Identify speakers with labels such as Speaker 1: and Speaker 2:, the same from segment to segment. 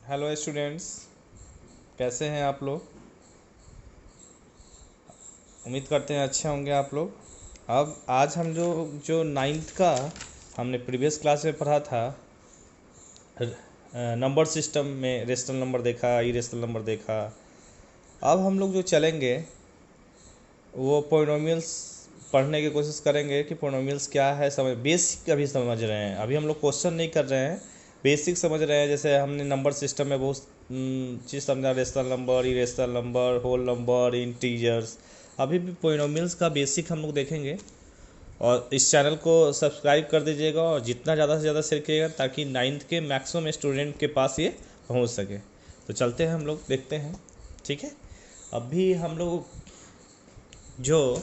Speaker 1: Hello students, कैसे हैं आप लोग। उम्मीद करते हैं अच्छे होंगे आप लोग। अब आज हम जो नाइन्थ का हमने प्रीवियस क्लास में पढ़ा था, नंबर सिस्टम में रेशनल नंबर देखा, इरेशनल नंबर देखा। अब हम लोग जो चलेंगे वो पोलिनोमियल्स पढ़ने की कोशिश करेंगे कि पोलिनोमियल्स क्या है, समझ बेसिक अभी समझ रहे हैं। अभी हम लोग क्वेश्चन नहीं कर रहे हैं, बेसिक समझ रहे हैं। जैसे हमने नंबर सिस्टम में बहुत चीज़ समझा, rational number, irrational number, whole number, integers. अभी भी पोलिनोमियल्स का बेसिक हम लोग देखेंगे। और इस चैनल को सब्सक्राइब कर दीजिएगा और जितना ज़्यादा से ज़्यादा शेयर करिएगा ताकि नाइन्थ के मैक्सिमम स्टूडेंट के पास ये पहुंच सके। तो चलते हैं हम लोग, देखते हैं। ठीक है, अभी हम लोग जो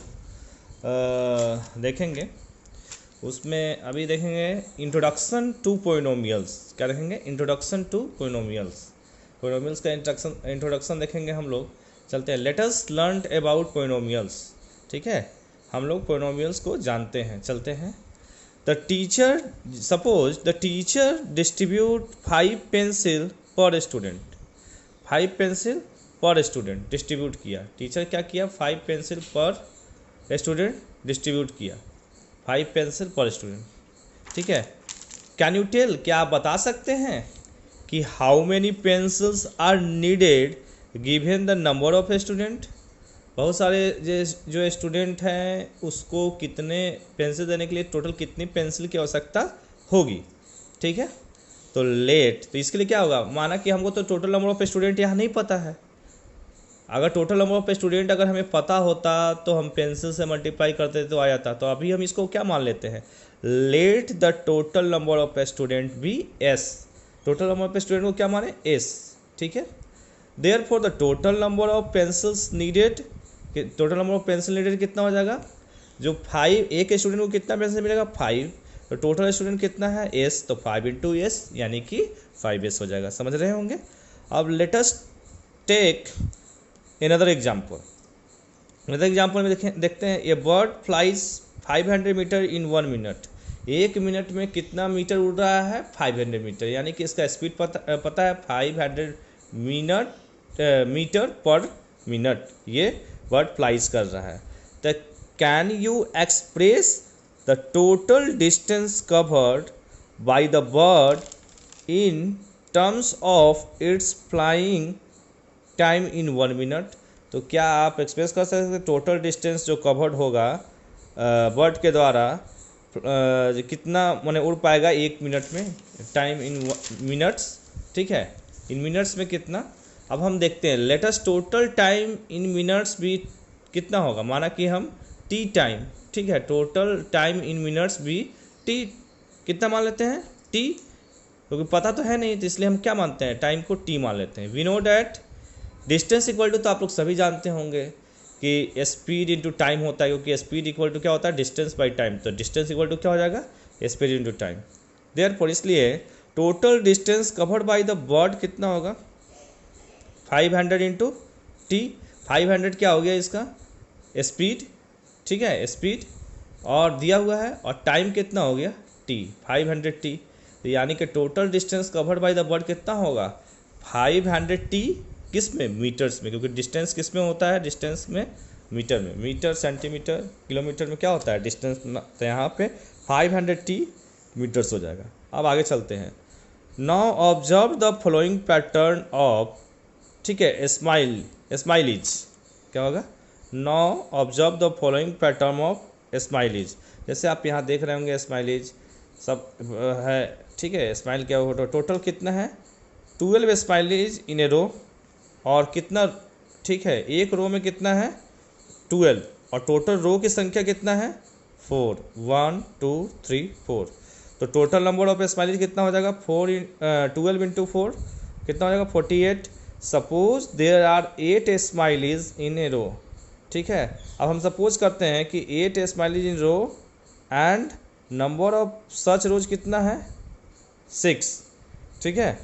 Speaker 1: देखेंगे उसमें अभी देखेंगे इंट्रोडक्शन टू पोलिनोमियल्स। क्या देखेंगे? Introduction to polynomials. पोलिनोमियल्स का इंट्रोडक्शन देखेंगे हम लोग। चलते हैं, let us learn about polynomials. ठीक है, हम लोग पोलिनोमियल्स को जानते हैं। चलते हैं। The teacher, suppose the teacher distribute 5 pencil पर स्टूडेंट। 5 पेंसिल पर स्टूडेंट डिस्ट्रीब्यूट किया। टीचर क्या किया? 5 पेंसिल पर स्टूडेंट डिस्ट्रीब्यूट किया। 5 पेंसिल पर स्टूडेंट। ठीक है, कैन यू टेल, क्या आप बता सकते हैं कि how many pencils are needed given the number of student. बहुत सारे जो स्टूडेंट हैं उसको कितने पेंसिल देने के लिए टोटल कितनी पेंसिल की आवश्यकता होगी। ठीक है, तो तो इसके लिए क्या होगा, माना कि हमको तो टोटल नंबर ऑफ स्टूडेंट यहाँ नहीं पता है। अगर टोटल नंबर ऑफ स्टूडेंट अगर हमें पता होता तो हम पेंसिल से मल्टीप्लाई करते तो आ जाता। तो अभी हम इसको क्या मान लेते हैं, let the total number of student be S. Total number of student को क्या माने? एस। ठीक है, therefore the total number of pencils needed, total number of pencil needed कितना हो जाएगा? जो 5, एक स्टूडेंट को कितना पेंसिल मिलेगा? 5। तो टोटल स्टूडेंट कितना है? एस। तो 5 इंटू एस यानी कि 5s हो जाएगा। समझ रहे होंगे। अब let us take another example। में देखते हैं, a bird flies 500 metre in 1 minute. 1 minute में कितना मीटर उड़ रहा है? 500 मीटर। यानी कि इसका स्पीड पता है 500 मीटर पर मिनट ये बर्ड फ्लाइज कर रहा है। तो can you express the total distance covered by the bird in terms of its flying time in 1 minute. तो क्या आप एक्सप्रेस कर सकते हैं टोटल डिस्टेंस जो कवर्ड होगा बर्ड के द्वारा, कितना मैंने उड़ पाएगा 1 मिनट में, टाइम इन मिनट्स। ठीक है, इन मिनट्स में कितना। अब हम देखते हैं, let us total time in minutes भी कितना होगा। माना कि हम टी टाइम, ठीक है, टोटल टाइम इन मिनट्स भी टी कितना मान लेते हैं? टी, क्योंकि पता तो है नहीं तो इसलिए हम क्या मानते हैं? टाइम को टी मान लेते हैं। We know that distance equal to, तो आप लोग सभी जानते होंगे कि स्पीड इंटू टाइम होता है, क्योंकि स्पीड इक्वल टू क्या होता है? Distance by time. तो डिस्टेंस इक्वल टू क्या हो जाएगा? Speed into time. देयरफॉर इसलिए total distance covered by the bird कितना होगा? 500 इंटू टी। 500 क्या हो गया इसका? स्पीड। ठीक है, स्पीड और दिया हुआ है, और टाइम कितना हो गया? T, 500 T. तो यानी कि total distance covered by the bird कितना होगा? 500 टी। किस में? मीटर्स में, क्योंकि डिस्टेंस किस में होता है? डिस्टेंस में मीटर में। मीटर, सेंटीमीटर, किलोमीटर में क्या होता है? डिस्टेंस। तो यहाँ पे 500 टी मीटर्स हो जाएगा। अब आगे चलते हैं। Now observe the following pattern of, ठीक है, स्माइलीज। क्या होगा? Now observe the following pattern of smileys. जैसे आप यहाँ देख रहे होंगे स्माइलीज सब है। ठीक है, स्माइल क्या होगा? टोटल कितना है? 12 स्माइलीज इन ए रो। और कितना? ठीक है, एक रो में कितना है? 12। और टोटल रो की संख्या कितना है? 4। 1 2 3 4। तो टोटल नंबर ऑफ स्माइलीज कितना हो जाएगा? 12 इंटू 4 कितना हो जाएगा? 48। Suppose there are 8 smileys in a row. ठीक है, अब हम सपोज करते हैं कि 8 smileys in row and number of such rows कितना है? 6। ठीक है,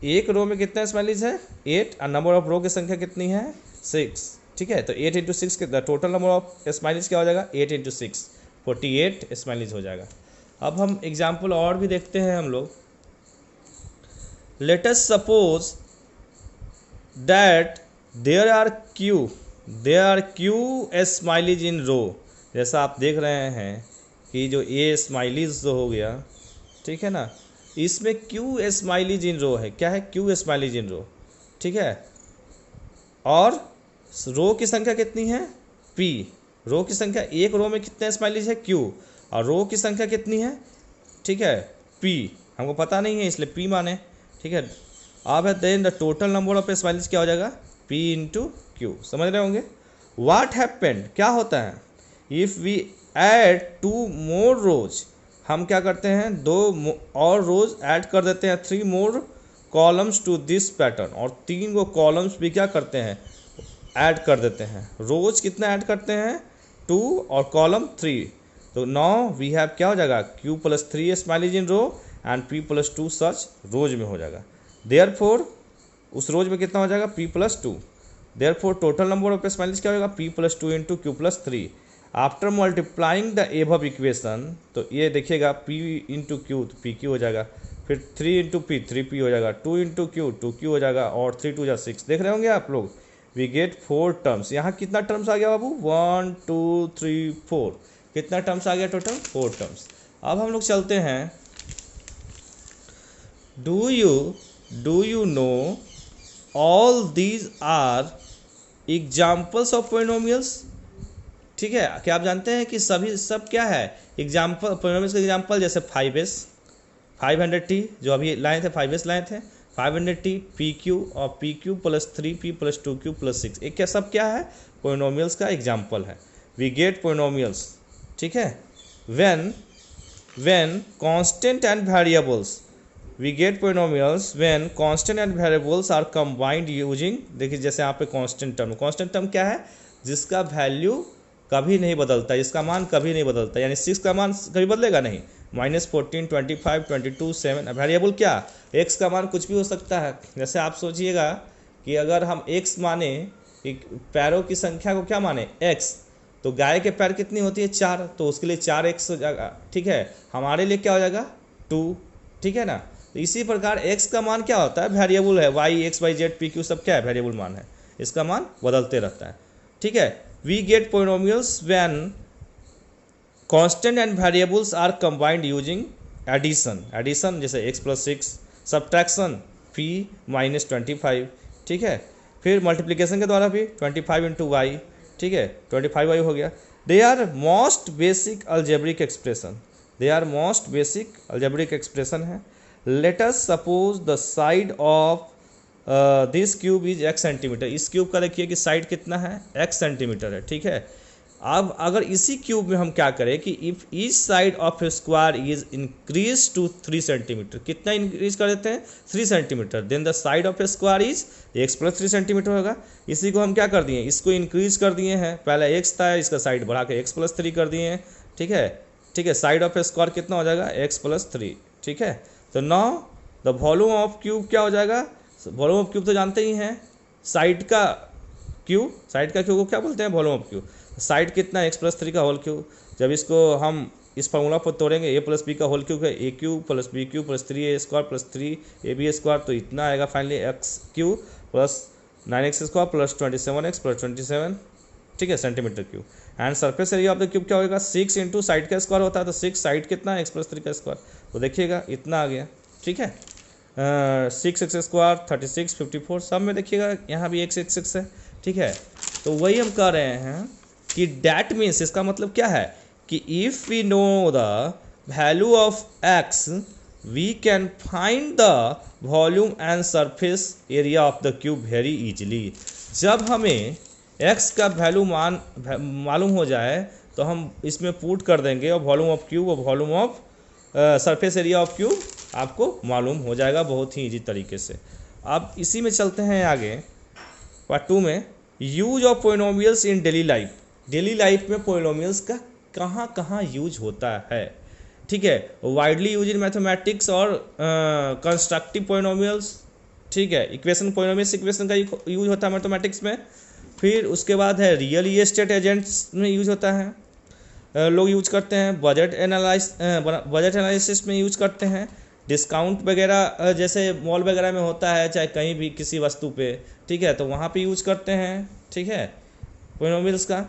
Speaker 1: एक रो में कितना स्माइलीज है? 8। और नंबर ऑफ रो की संख्या कितनी है? 6। ठीक है, तो 8 इंटू 6 कितना? टोटल नंबर ऑफ स्माइलीज क्या हो जाएगा? 8 इंटू 6 48 स्माइलीज हो जाएगा। अब हम एग्जाम्पल और भी देखते हैं हम लोग। Let us suppose that there are Q smileys in row. जैसा आप देख रहे हैं कि जो ए स्माइलीज जो हो गया, ठीक है ना, इसमें क्यू स्माइलीज इन रो है। क्या है? क्यू स्माइलीज इन रो, ठीक है। और रो की संख्या कितनी है? पी। रो की संख्या, एक रो में कितने स्माइलीज है? क्यू। और रो की संख्या कितनी है? ठीक है, पी। हमको पता नहीं है इसलिए पी माने, ठीक है। अब है then the total number of smileys क्या हो जाएगा? P into Q. समझ रहे होंगे। व्हाट हैपेंड, क्या होता है? If we add 2 more rows, हम क्या करते हैं? 2 और रोज ऐड कर देते हैं, 3 more columns to this pattern. और 3 गो कॉलम्स भी क्या करते हैं? ऐड कर देते हैं। रोज कितना ऐड करते हैं? 2 और कॉलम 3। तो नाउ वी हैव क्या हो जाएगा? Q plus 3 smileys in row and P plus 2 such rows में हो जाएगा। देयरफॉर उस रोज में कितना हो जाएगा? P plus 2। Therefore total number of smileys क्या होगा? P plus 2 into Q plus 3। After multiplying the above equation, तो ये देखिएगा पी इंटू क्यू तो पी क्यू हो जाएगा, फिर 3 इंटू पी 3p हो जाएगा, 2 इंटू क्यू 2q हो जाएगा, और 3 2 6। देख रहे होंगे आप लोग। We get 4 terms. यहाँ कितना टर्म्स आ गया बाबू? 1 2 3 4। कितना टर्म्स आ गया टोटल? 4 टर्म्स। अब हम लोग चलते हैं, do you know all these are examples of polynomials. ठीक है, क्या आप जानते हैं कि सब क्या है? एग्जाम्पल, पोलिनोमियल्स का एग्जाम्पल। जैसे 5s 500t जो अभी लाए थे, 5s लाए थे, 500t pq और pq plus 3p plus 2q plus 6। एक क्या सब क्या है? पोलिनोमियल्स का एग्जाम्पल है। वी गेट पोलिनोमियल्स, ठीक है, when constant and variables, we get polynomials when constant and variables are combined using, देखिए जैसे यहाँ पे कांस्टेंट टर्म क्या है? जिसका वैल्यू कभी नहीं बदलता, इसका मान कभी नहीं बदलता, यानी 6 का मान कभी बदलेगा नहीं। -14 25 22 7। वेरिएबल क्या? x का मान कुछ भी हो सकता है। जैसे आप सोचिएगा कि अगर हम x माने, पैरों की संख्या को क्या माने? x, तो गाय के पैर कितनी होती है? 4, तो उसके लिए 4x हो जाएगा, ठीक है। हमारे लिए क्या हो जाएगा? 2, ठीक है ना। तो इसी प्रकार x का मान क्या होता है? वेरिएबल है। y x y z p q सब क्या है? वेरिएबल मान है। इसका मान बदलते रहता है, ठीक है। We get polynomials when constant and variables are combined using addition जैसे x plus 6, subtraction p minus 25, ठीक है। फिर मल्टीप्लिकेशन के द्वारा भी 25 इंटू वाई, ठीक है, 25y हो गया। They are most basic algebraic expression है। Let us suppose the side of this cube is x centimetre. इस क्यूब का देखिए कि साइड कितना है? x सेंटीमीटर है, ठीक है। अब अगर इसी क्यूब में हम क्या करें कि if each side of a square is increase to 3 centimetre, कितना इंक्रीज कर देते हैं? 3 centimetre, then the side of a square is x plus 3 centimetre होगा। इसी को हम क्या कर दिए? इसको इंक्रीज कर दिए हैं। पहले x था, इसका साइड बढ़ा के x प्लस 3 कर दिए हैं, ठीक है, ठीक है। साइड ऑफ ए स्क्वायर कितना हो जाएगा? x प्लस 3, ठीक है। तो now the volume of cube क्या हो जाएगा? वॉल्यूम ऑफ क्यूब तो जानते ही हैं, साइड का क्यूब को क्या बोलते हैं? Volume of cube. साइड कितना? x प्लस 3 का होल क्यूब। जब इसको हम इस फार्मूला पर तोड़ेंगे, a प्लस बी का होल क्यूब है a cube plus b cube plus 3a square plus 3ab square, तो इतना आएगा finally x cube plus 9x square plus 27x plus 27, ठीक है, centimetre cube. And surface area of the cube क्या होगा? 6 into side का square होता है, तो 6 साइड कितना है? x प्लस 3 का स्क्वायर, तो देखिएगा इतना आ गया, ठीक है। 6x स्क्वायर 36 54, सब में देखिएगा यहाँ भी x है, ठीक है। तो वही हम कह रहे हैं कि डैट मीन्स, इसका मतलब क्या है कि if we know the value of x we can find the volume and surface area of the cube very easily. जब हमें x का वैल्यू मालूम हो जाए तो हम इसमें पुट कर देंगे और वॉल्यूम ऑफ क्यूब और volume of surface area of cube आपको मालूम हो जाएगा बहुत ही इजी तरीके से। अब इसी में चलते हैं आगे पार्ट 2 में, use of polynomials in daily life में पोलिनोमियल्स का कहाँ कहाँ यूज होता है, ठीक है। वाइडली यूज इन मैथमेटिक्स और कंस्ट्रक्टिव पोलिनोमियल्स, ठीक है। पोलिनोमियल्स इक्वेशन का यूज होता है मैथमेटिक्स में। फिर उसके बाद है रियल एस्टेट एजेंट्स में यूज होता है, लोग यूज करते हैं। बजट एनालिसिस में यूज करते हैं। डिस्काउंट वगैरह जैसे मॉल वगैरह में होता है, चाहे कहीं भी किसी वस्तु पे, ठीक है, तो वहाँ पे यूज करते हैं, ठीक है, पोलिनोमियल्स का।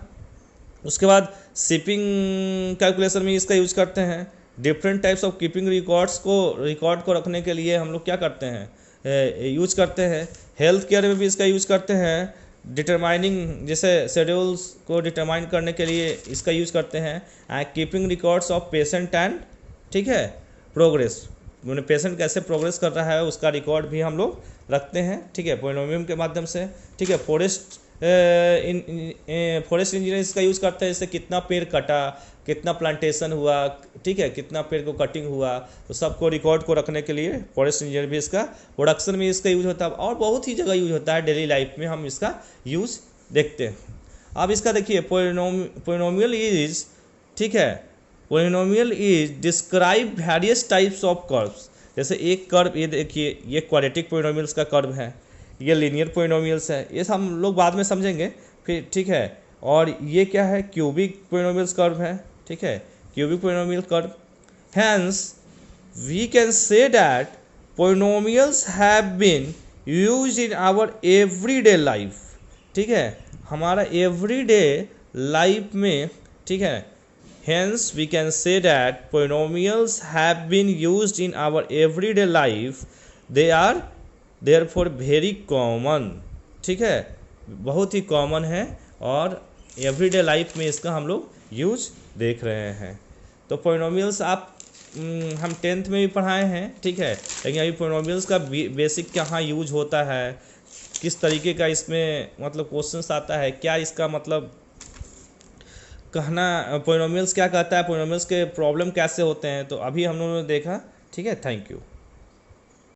Speaker 1: उसके बाद शिपिंग कैलकुलेशन में इसका यूज करते हैं। Different types of keeping record को रखने के लिए हम लोग क्या करते हैं, यूज करते हैं। हेल्थ केयर में भी इसका यूज करते हैं। डिटरमाइनिंग जैसे शेड्यूल्स को डिटरमाइन करने के लिए इसका यूज करते हैं। Keeping records of patient and, ठीक है, प्रोग्रेस, मैंने पेशेंट कैसे प्रोग्रेस कर रहा है उसका रिकॉर्ड भी हम लोग रखते हैं, ठीक है, पोलिनोमियम के माध्यम से, ठीक है। फॉरेस्ट इंजीनियर इसका यूज़ करते हैं, इससे कितना पेड़ कटा, कितना प्लांटेशन हुआ, ठीक है, कितना पेड़ को कटिंग हुआ, तो सबको रिकॉर्ड को रखने के लिए फॉरेस्ट इंजीनियर भी इसका, प्रोडक्शन में इसका यूज होता है, और बहुत ही जगह यूज होता है, डेली लाइफ में हम इसका यूज देखते हैं। अब इसका देखिए पोलिनोमियल इज, ठीक है, polynomial is describe various types of curves. जैसे एक कर्व, ये देखिए, ये क्वाड्रेटिक पोलिनोमियल्स का कर्व है, ये लीनियर पोलिनोमियल्स है, ये हम लोग बाद में समझेंगे फिर, ठीक है। और ये क्या है, क्यूबिक पोलिनोमियल्स कर्व है, ठीक है, cubic polynomial curve. Hence we can say that polynomials have been used in our everyday life, ठीक है, हमारा एवरीडे लाइफ में, ठीक है। Hence, we can say that polynomials have been used in our everyday life. They are therefore very common, ठीक है, बहुत ही common है, और एवरीडे लाइफ में इसका हम लोग यूज देख रहे हैं। तो पोलिनोमियल्स आप हम 10th में भी पढ़ाए हैं, ठीक है, लेकिन अभी पोलिनोमियल्स का बेसिक कहाँ यूज होता है, किस तरीके का इसमें मतलब क्वेश्चंस आता है, क्या इसका मतलब कहना, पोलिनोमियल्स क्या कहता है, पोलिनोमियल्स के प्रॉब्लम कैसे होते हैं, तो अभी हम लोगों ने देखा, ठीक है। Thank you.